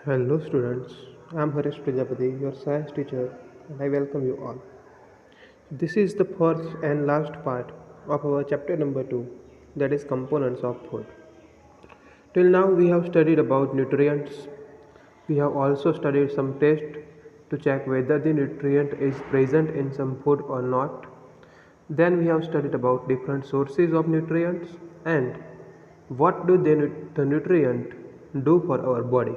Hello students, I am Harish Prajapati, your science teacher, and I welcome you all. This is the fourth and last part of our chapter number 2, that is components of food. Till now we have studied about nutrients. We have also studied some tests to check whether the nutrient is present in some food or not. Then we have studied about different sources of nutrients and what do the nutrient do for our body.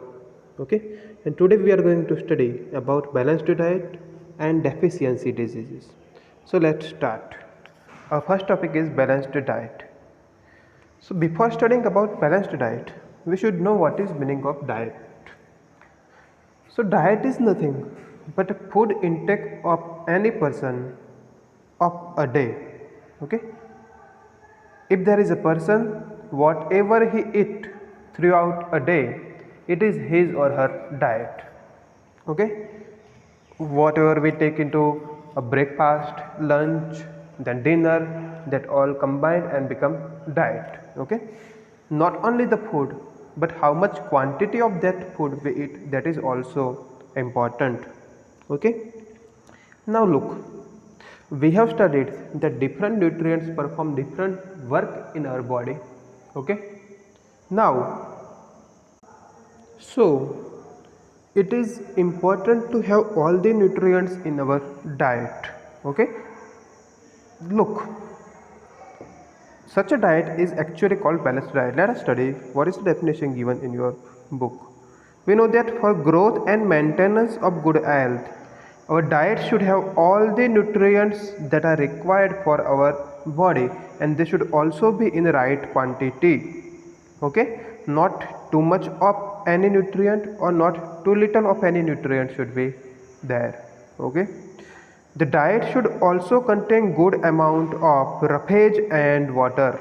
Okay, and today we are going to study about balanced diet and deficiency diseases. So let's start. Our first topic is balanced diet. So before studying about balanced diet, we should know what is meaning of diet. So diet is nothing but a food intake of any person of a day. Okay, if there is a person, whatever he eat throughout a day, it is his or her diet. Okay, whatever we take into a breakfast, lunch, then dinner, that all combined and become diet. Okay, not only the food but how much quantity of that food we eat, that is also important. Okay, now look, we have studied that different nutrients perform different work in our body. Okay, now so it is important to have all the nutrients in our diet. Okay, look, such a diet is actually called balanced diet. Let us study what is the definition given in your book. We know that for growth and maintenance of good health, our diet should have all the nutrients that are required for our body, and they should also be in the right quantity. Okay, not too much of any nutrient or not too little of any nutrient should be there. Okay, the diet should also contain good amount of roughage and water.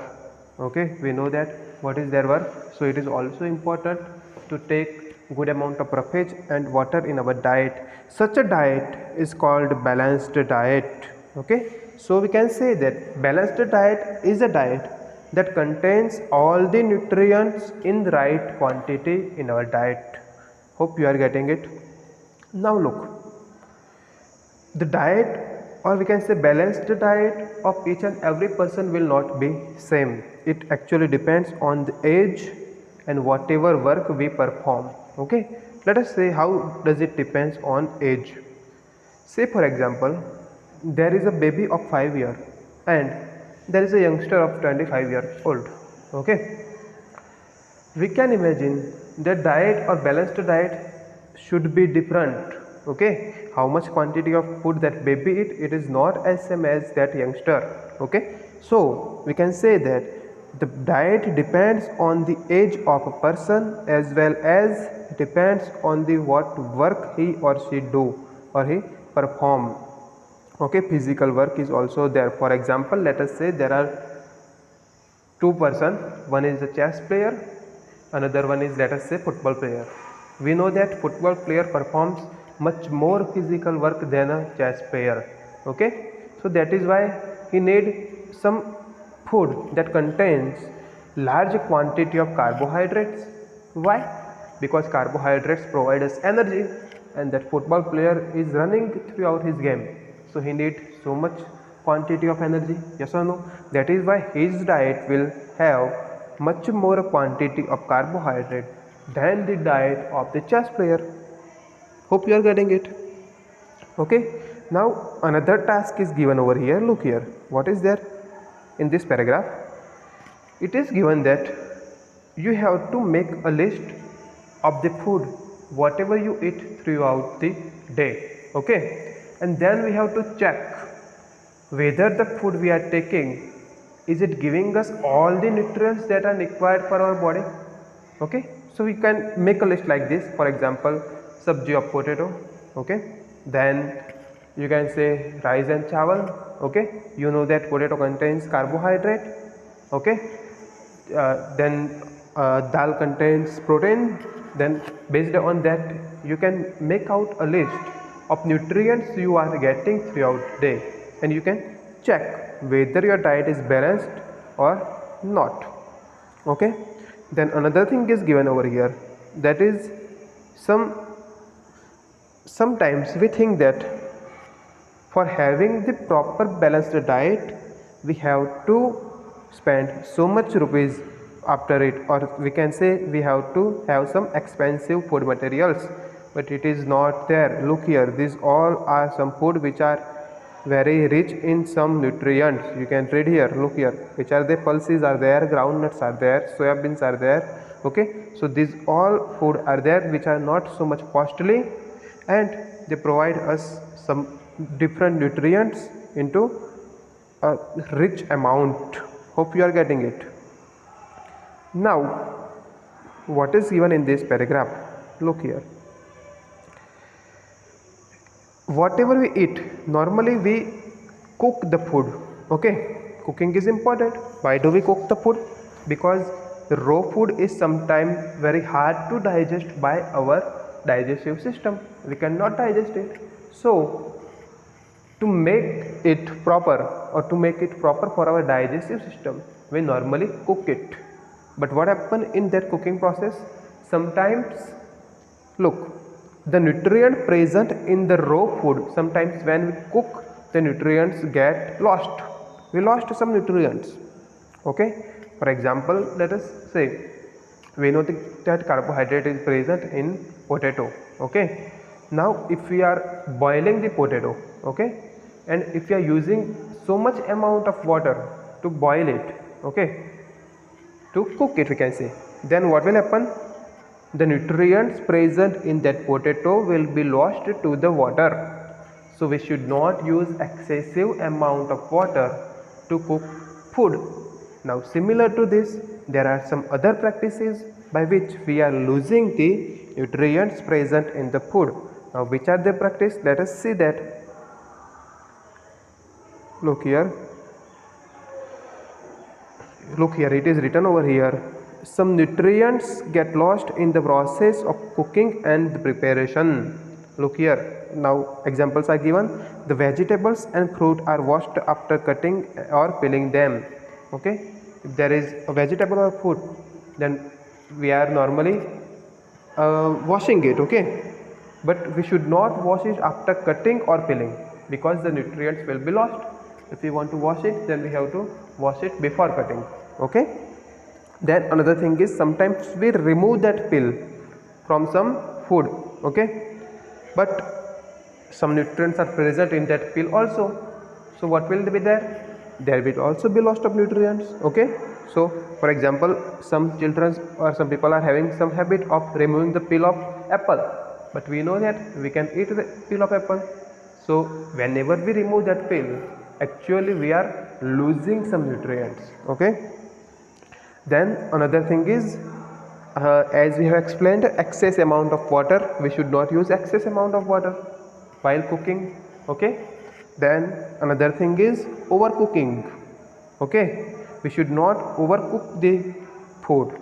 Okay, we know that what is their work, so it is also important to take good amount of roughage and water in our diet. Such a diet is called balanced diet. Okay, so we can say that balanced diet is a diet that contains all the nutrients in the right quantity in our diet. Hope you are getting it. Now look, the diet, or we can say balanced diet of each and every person will not be same. It actually depends on the age and whatever work we perform. Okay, let us say how does it depends on age. Say for example, there is a baby of 5 years and there is a youngster of 25 years old. Okay, we can imagine that diet or balanced diet should be different. Okay, how much quantity of food that baby eat, it is not as same as that youngster. Okay, so we can say that the diet depends on the age of a person as well as depends on the what work he or she do or he perform. Okay, physical work is also there. For example, let us say there are two person, one is a chess player, another one is, let us say, football player. We know that football player performs much more physical work than a chess player. Okay, so that is why he need some food that contains large quantity of carbohydrates. Why? Because carbohydrates provide us energy, and that football player is running throughout his game, so he needs so much quantity of energy. Yes or no? That is why his diet will have much more quantity of carbohydrate than the diet of the chess player. Hope you are getting it. Okay, now another task is given over here. Look here, what is there in this paragraph? It is given that you have to make a list of the food whatever you eat throughout the day. Okay, and then we have to check whether the food we are taking, is it giving us all the nutrients that are required for our body. Okay, so we can make a list like this. For example, sabji of potato. Okay, then you can say rice and chawal. Okay, you know that potato contains carbohydrate. Okay, then dal contains protein. Then based on that you can make out a list of nutrients you are getting throughout the day, and you can check whether your diet is balanced or not. Okay, then another thing is given over here, that is Some sometimes we think that for having the proper balanced diet we have to spend so much rupees after it, or we can say we have to have some expensive food materials, but it is not there. Look here, these all are some food which are very rich in some nutrients. You can read here, look here, which are the pulses are there, groundnuts are there, soya beans are there. Okay, so these all food are there which are not so much costly, and they provide us some different nutrients into a rich amount. Hope you are getting it. Now what is given in this paragraph? Look here, whatever we eat, normally we cook the food. Okay, cooking is important. Why do we cook the food? Because the raw food is sometimes very hard to digest by our digestive system. We cannot digest it. So to make it proper, or to make it proper for our digestive system, we normally cook it. But what happens in that cooking process? Sometimes, look, the nutrient present in the raw food, sometimes when we cook, the nutrients get lost. We lost some nutrients. Okay, for example, let us say we know that carbohydrate is present in potato. Okay, now if we are boiling the potato, okay, and if we are using so much amount of water to boil it, okay, to cook it, we can say, then what will happen? The nutrients present in that potato will be lost to the water. So we should not use excessive amount of water to cook food. Now similar to this, there are some other practices by which we are losing the nutrients present in the food. Now which are the practice? Let us see that. Look here, it is written over here. Some nutrients get lost in the process of cooking and preparation. Look here, now examples are given. The vegetables and fruit are washed after cutting or peeling them. Okay, if there is a vegetable or fruit, then we are normally washing it. Okay, but we should not wash it after cutting or peeling, because the nutrients will be lost. If we want to wash it, then we have to wash it before cutting. Okay, then another thing is, sometimes we remove that peel from some food. Okay, but some nutrients are present in that peel also. So what will be there? There will also be loss of nutrients. Okay, so for example, some children or some people are having some habit of removing the peel of apple, but we know that we can eat the peel of apple. So whenever we remove that peel, actually we are losing some nutrients. Okay, then another thing is, as we have explained, excess amount of water. We should not use excess amount of water while cooking. Okay, then another thing is overcooking. Okay, we should not overcook the food.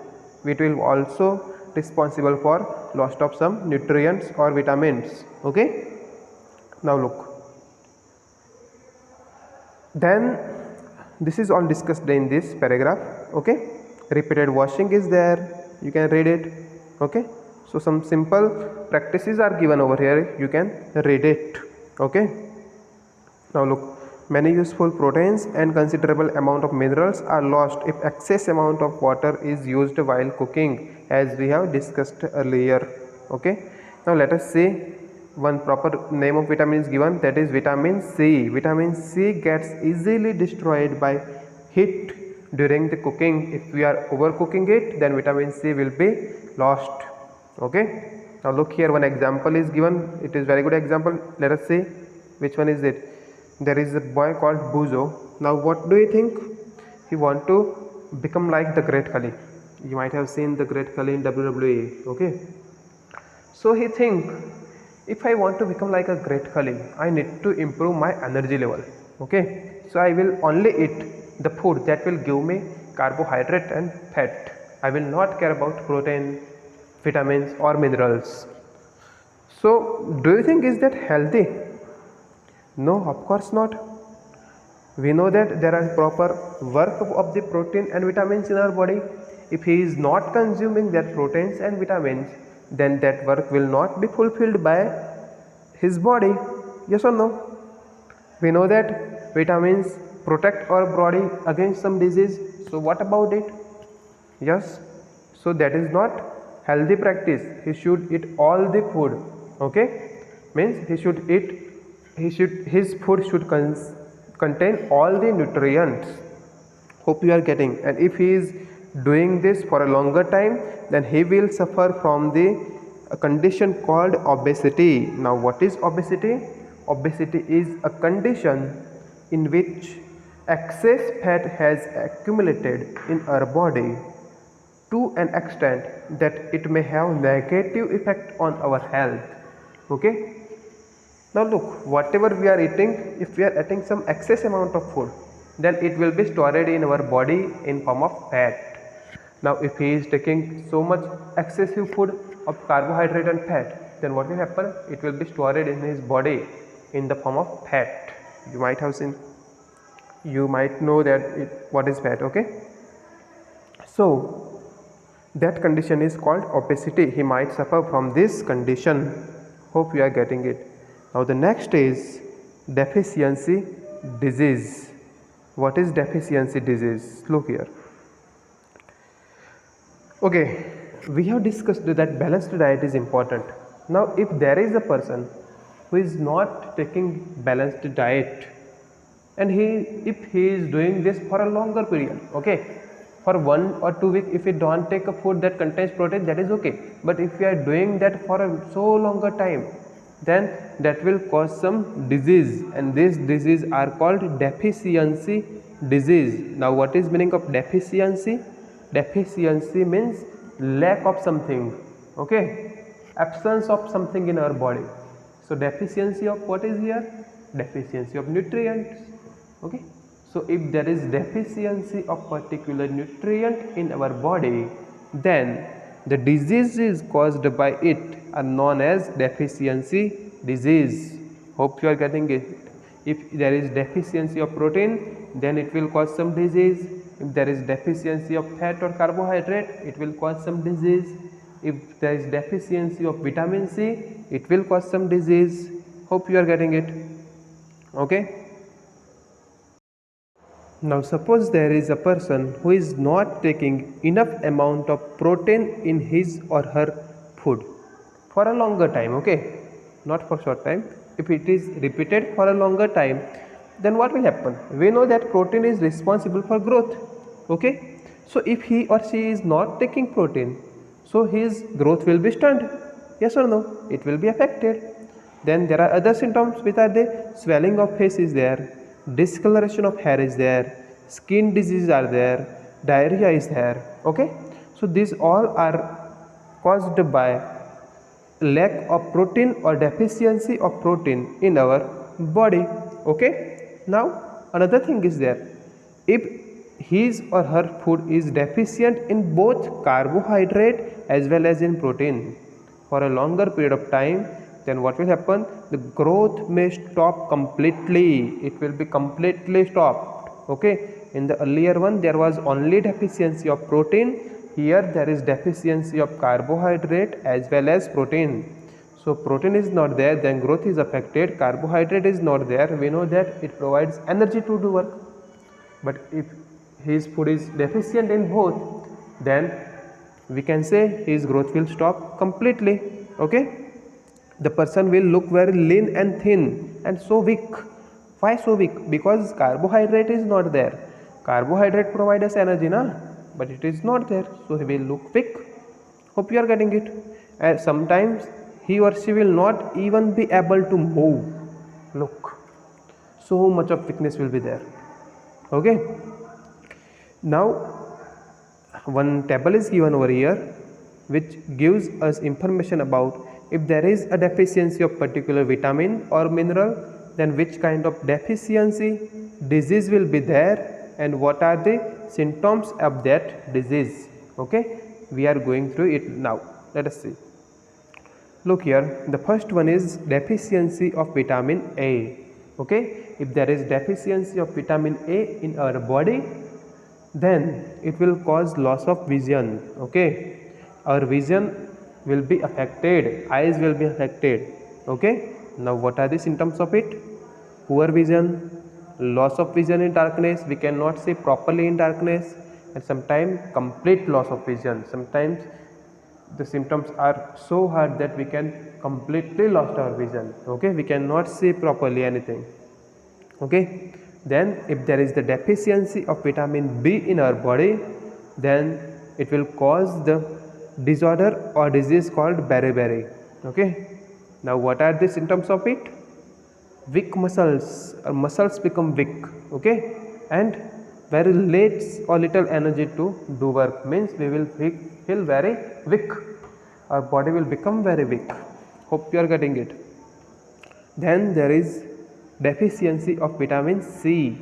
It will also responsible for loss of some nutrients or vitamins. Okay, now look, then this is all discussed in this paragraph. Okay, repeated washing is there, you can read it. Okay, so some simple practices are given over here, you can read it. Okay, now look, many useful proteins and considerable amount of minerals are lost if excess amount of water is used while cooking, as we have discussed earlier. Okay, now let us see one proper name of vitamin is given, that is vitamin C. Vitamin C gets easily destroyed by heat during the cooking. If we are overcooking it, then vitamin C will be lost. Okay, now look here, one example is given. It is very good example. Let us see which one is it. There is a boy called Buzo. Now what do you think? He want to become like the Great Khali. You might have seen the Great Khali in WWE. Okay, so he think, if I want to become like a Great Khali, I need to improve my energy level. Okay, so I will only eat the food that will give me carbohydrate and fat. I will not care about protein, vitamins or minerals. So do you think is that healthy? No, of course not. We know that there are proper work of the protein and vitamins in our body. If he is not consuming that proteins and vitamins, then that work will not be fulfilled by his body. Yes or no? We know that vitamins protect our body against some disease. So what about it? Yes. So that is not healthy practice. He should eat all the food. Okay, means his food should contain all the nutrients. Hope you are getting. And if he is doing this for a longer time, then he will suffer from the condition called obesity. Now what is obesity? Obesity is a condition in which excess fat has accumulated in our body to an extent that it may have negative effect on our health. Okay, now look, whatever we are eating, if we are eating some excess amount of food, then it will be stored in our body in form of fat. Now if he is taking so much excessive food of carbohydrate and fat, then what will happen? It will be stored in his body in the form of fat. You might have seen, you might know that what is fat. Okay, so that condition is called obesity. He might suffer from this condition. Hope you are getting it. Now the next is deficiency disease. What is deficiency disease? Look here. Okay, we have discussed that balanced diet is important. Now if there is a person who is not taking balanced diet, and if he is doing this for a longer period, okay, for 1 or 2 weeks, if we don't take a food that contains protein, that is okay. But if we are doing that for a so longer time, then that will cause some disease, and these disease are called deficiency disease. Now what is meaning of deficiency? Deficiency means lack of something. Okay, absence of something in our body. So deficiency of what is here? Deficiency of nutrients. Okay, so if there is deficiency of particular nutrient in our body, then the diseases caused by it are known as deficiency disease. Hope you are getting it. If there is deficiency of protein, then it will cause some disease. If there is deficiency of fat or carbohydrate, it will cause some disease. If there is deficiency of vitamin C, it will cause some disease. Hope you are getting it. Okay. Now suppose there is a person who is not taking enough amount of protein in his or her food for a longer time. Okay, not for short time. If it is repeated for a longer time, then what will happen? We know that protein is responsible for growth. Okay, so if he or she is not taking protein, so his growth will be stunted. Yes or no? It will be affected. Then there are other symptoms. Which are the swelling of face is there, discoloration of hair is there, skin diseases are there, diarrhea is there. Okay, so these all are caused by lack of protein or deficiency of protein in our body. Okay, now another thing is there, if his or her food is deficient in both carbohydrate as well as in protein for a longer period of time, then what will happen? The growth may stop completely. It will be completely stopped. Okay, in the earlier one there was only deficiency of protein. Here there is deficiency of carbohydrate as well as protein. So protein is not there, then growth is affected. Carbohydrate is not there. We know that it provides energy to do work. But if his food is deficient in both, then we can say his growth will stop completely. Okay, the person will look very lean and thin and so weak. Why so weak? Because carbohydrate is not there. Carbohydrate provides us energy, na? But it is not there, so he will look weak. Hope you are getting it. And sometimes he or she will not even be able to move. Look, so much of weakness will be there. Okay, now one table is given over here which gives us information about if there is a deficiency of particular vitamin or mineral, then which kind of deficiency disease will be there and what are the symptoms of that disease. Okay, we are going through it now. Let us see. Look here, the first one is deficiency of vitamin A. Okay, if there is deficiency of vitamin A in our body, then it will cause loss of vision. Okay, our vision will be affected, eyes will be affected. Okay, now what are the symptoms of it? Poor vision, loss of vision in darkness, we cannot see properly in darkness, and sometimes complete loss of vision. Sometimes the symptoms are so hard that we can completely lost our vision. Okay, we cannot see properly anything. Okay, then if there is the deficiency of vitamin B in our body, then it will cause the disorder or disease called beriberi. Okay, now what are the symptoms of it? Weak muscles, muscles become weak. Okay, and very less or little energy to do work, means we will feel very weak, our body will become very weak. Hope you are getting it. Then there is deficiency of vitamin C,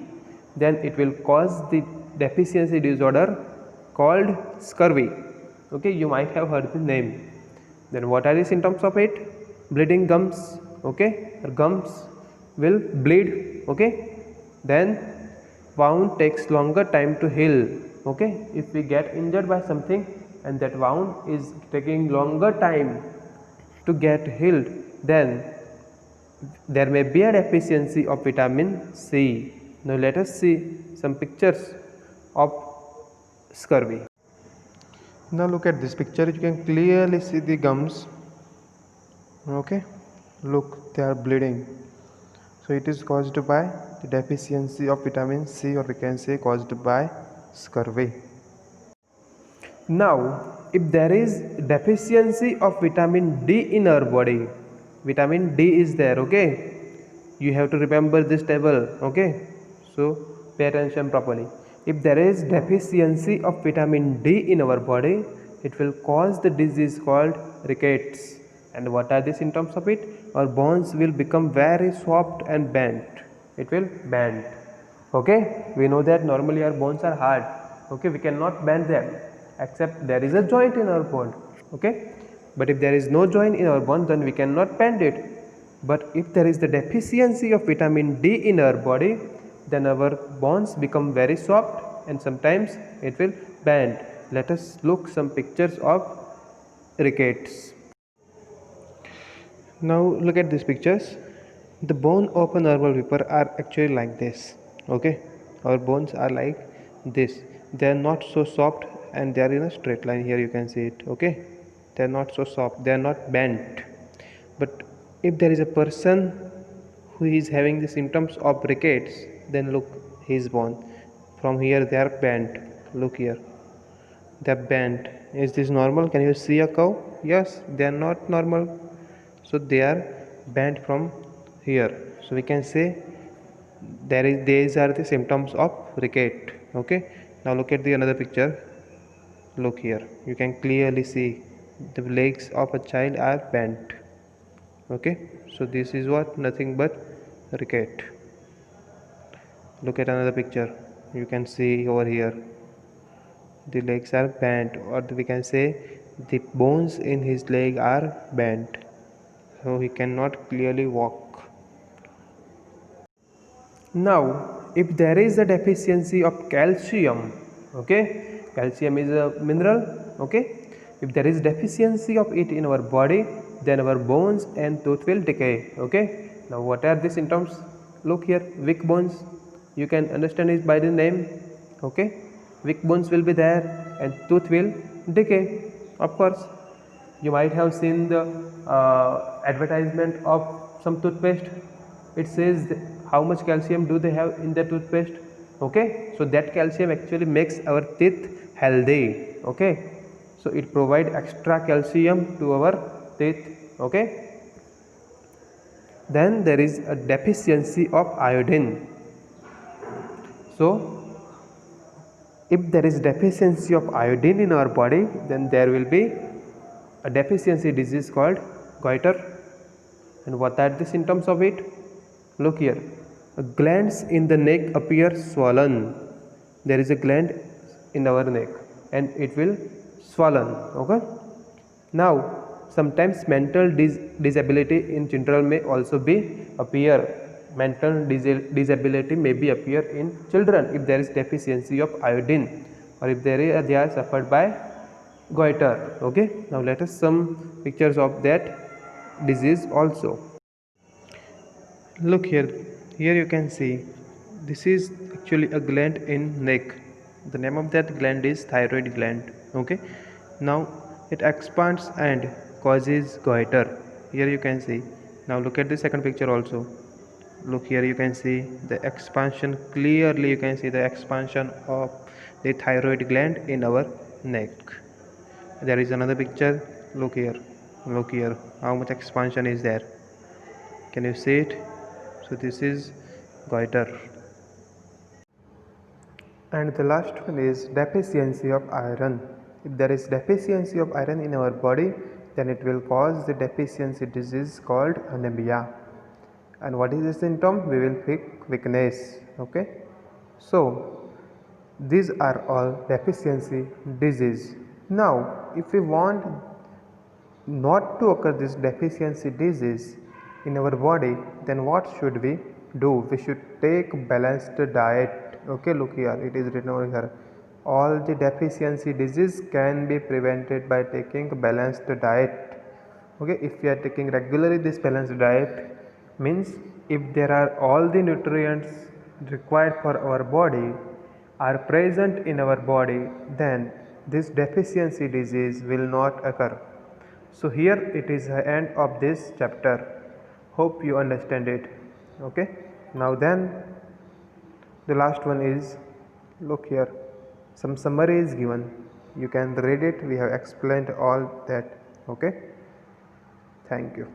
then it will cause the deficiency disorder called scurvy. Okay, you might have heard the name. Then what are the symptoms of it? Bleeding gums. Okay, gums will bleed. Okay, then wound takes longer time to heal. Okay, if we get injured by something and that wound is taking longer time to get healed, then there may be a deficiency of vitamin C. Now let us see some pictures of scurvy. Now look at this picture, you can clearly see the gums. Okay, look, they are bleeding. So it is caused by the deficiency of vitamin C, or we can say caused by scurvy. Now, if there is deficiency of vitamin D in our body, vitamin D is there, okay? You have to remember this table, okay? So pay attention properly. If there is deficiency of vitamin D in our body, it will cause the disease called rickets. And what are the symptoms of it? Our bones will become very soft and bent. It will bend. Okay, we know that normally our bones are hard. Okay, we cannot bend them except there is a joint in our bone. Okay, but if there is no joint in our bone, then we cannot bend it. But if there is the deficiency of vitamin D in our body, then our bones become very soft and sometimes it will bend. Let us look some pictures of rickets. Now look at these pictures. The bone of a normal people are actually like this. Okay, our bones are like this. They are not so soft and they are in a straight line. Here you can see it. Okay, they are not so soft, they are not bent. But if there is a person who is having the symptoms of rickets, then look, his bone from here they are bent. Look here, they are bent. Is this normal? Can you see a cow? Yes, they are not normal. So they are bent from here. So we can say these are the symptoms of ricket. Okay, now look at the another picture. Look here, you can clearly see the legs of a child are bent. Okay, so this is what, nothing but ricket. Look at another picture, you can see over here the legs are bent, or we can say the bones in his leg are bent, so he cannot clearly walk. Now, if there is a deficiency of calcium, okay, calcium is a mineral, okay, if there is deficiency of it in our body, then our bones and tooth will decay. Okay, now what are the symptoms? Look here, weak bones, you can understand it by the name. Okay, weak bones will be there and tooth will decay. Of course, you might have seen the advertisement of some toothpaste. It says how much calcium do they have in the toothpaste. Okay, so that calcium actually makes our teeth healthy. Okay, so it provides extra calcium to our teeth. Okay, then there is a deficiency of iodine. So if there is deficiency of iodine in our body, then there will be a deficiency disease called goiter. And what are the symptoms of it? Look here, glands in the neck appear swollen. There is a gland in our neck and it will swollen. Okay, now sometimes mental disability in children may also be appear. Mental disability may be appear in children if there is deficiency of iodine, or if they are suffered by goiter. Okay, now let us some pictures of that disease also. Look here you can see this is actually a gland in neck. The name of that gland is thyroid gland. Okay, now it expands and causes goiter. Here you can see. Now look at the second picture also. Look here you can see the expansion. Clearly you can see the expansion of the thyroid gland in our neck. There is another picture. Look here how much expansion is there. Can you see it? So this is goiter. And the last one is deficiency of iron. If there is deficiency of iron in our body, then it will cause the deficiency disease called anemia. And what is the symptom? We will feel weakness. Okay, so these are all deficiency disease. Now if we want not to occur this deficiency disease in our body, then what should we do? We should take balanced diet. Okay, look here, it is written over here, all the deficiency disease can be prevented by taking balanced diet. Okay, if we are taking regularly this balanced diet, means if there are all the nutrients required for our body are present in our body, then this deficiency disease will not occur. So here it is the end of this chapter. Hope you understand it. Okay, now then the last one is, look here, some summary is given, you can read it. We have explained all that. Okay, thank you.